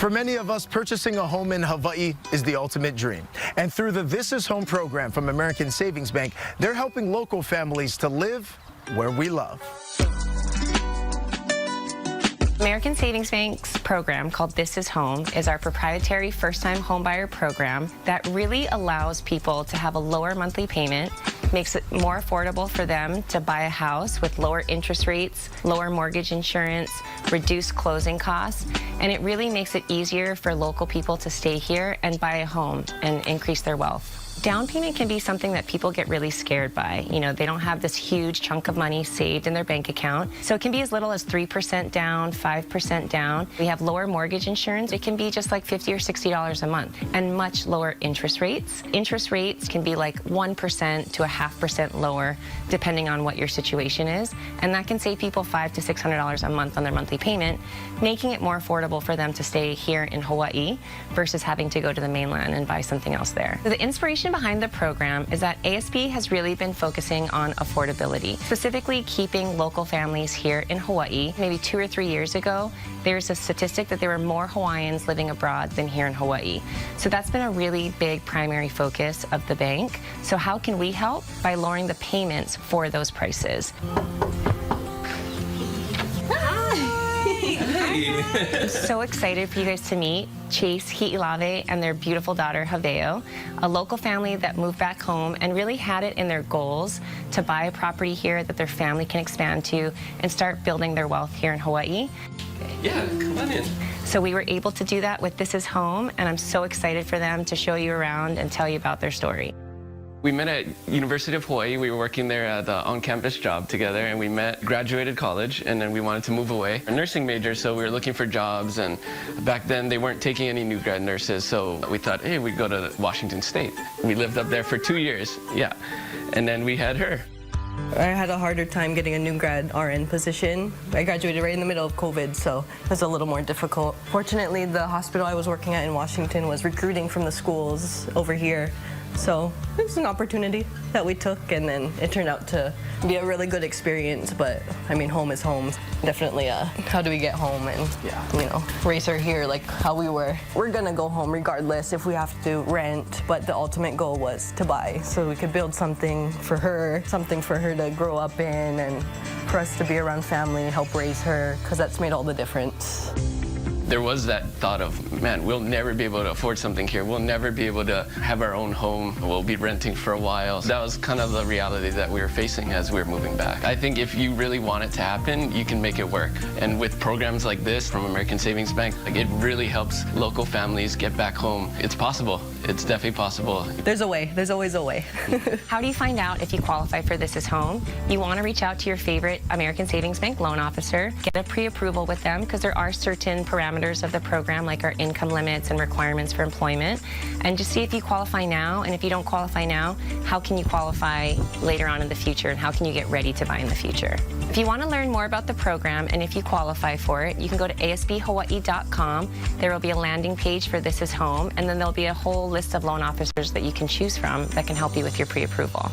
For many of us, purchasing a home in Hawaii is the ultimate dream. And through the This Is Home program from American Savings Bank, they're helping local families to live where we love. American Savings Bank's program called This Is Home is our proprietary first-time homebuyer program that really allows people to have a lower monthly payment, makes it more affordable for them to buy a house with lower interest rates, lower mortgage insurance, reduced closing costs, and it really makes it easier for local people to stay here and buy a home and increase their wealth. Down payment can be something that people get really scared by. You know, they don't have this huge chunk of money saved in their bank account. So it can be as little as 3% down, 5% down. We have lower mortgage insurance. It can be just like $50 or $60 a month, and much lower interest rates. Interest rates can be like 1% to 0.5% lower, depending on what your situation is. And that can save people $500 to $600 a month on their monthly payment, making it more affordable for them to stay here in Hawaii versus having to go to the mainland and buy something else there. So the inspiration behind the program is that ASB has really been focusing on affordability, specifically keeping local families here in Hawaii. Maybe 2 or 3 years ago, there's a statistic that there were more Hawaiians living abroad than here in Hawaii. So that's been a really big primary focus of the bank. So how can we help? By lowering the payments for those prices. I'm so excited for you guys to meet Chase, Hi'ilave, and their beautiful daughter, Haveo, a local family that moved back home and really had it in their goals to buy a property here that their family can expand to and start building their wealth here in Hawaii. Yeah, come on in. So we were able to do that with This Is Home, and I'm so excited for them to show you around and tell you about their story. We met at University of Hawaii. We were working there at the on-campus job together, and we met, graduated college, and then we wanted to move away. A nursing major, so we were looking for jobs, and back then they weren't taking any new grad nurses, so we thought, hey, we'd go to Washington State. We lived up there for 2 years, yeah, and then we had her. I had a harder time getting a new grad RN position. I graduated right in the middle of COVID, so it was a little more difficult. Fortunately, the hospital I was working at in Washington was recruiting from the schools over here. So it was an opportunity that we took, and then it turned out to be a really good experience. But I mean, home is home. Definitely, how do we get home and, you know, raise her here like how we were. We're gonna go home regardless if we have to rent, but the ultimate goal was to buy so we could build something for her to grow up in, and for us to be around family, help raise her, because that's made all the difference. There was that thought of, man, we'll never be able to afford something here. We'll never be able to have our own home. We'll be renting for a while. That was kind of the reality that we were facing as we were moving back. I think if you really want it to happen, you can make it work. And with programs like this from American Savings Bank, like, it really helps local families get back home. It's possible. It's definitely possible. There's a way. There's always a way. How do you find out if you qualify for This Is Home? You want to reach out to your favorite American Savings Bank loan officer, get a pre-approval with them, because there are certain parameters of the program, like our income limits and requirements for employment, and just see if you qualify now. And if you don't qualify now, how can you qualify later on in the future, and how can you get ready to buy in the future? If you want to learn more about the program and if you qualify for it, you can go to asbhawaii.com. There will be a landing page for This Is Home, and then there'll be a whole list of loan officers that you can choose from that can help you with your pre-approval.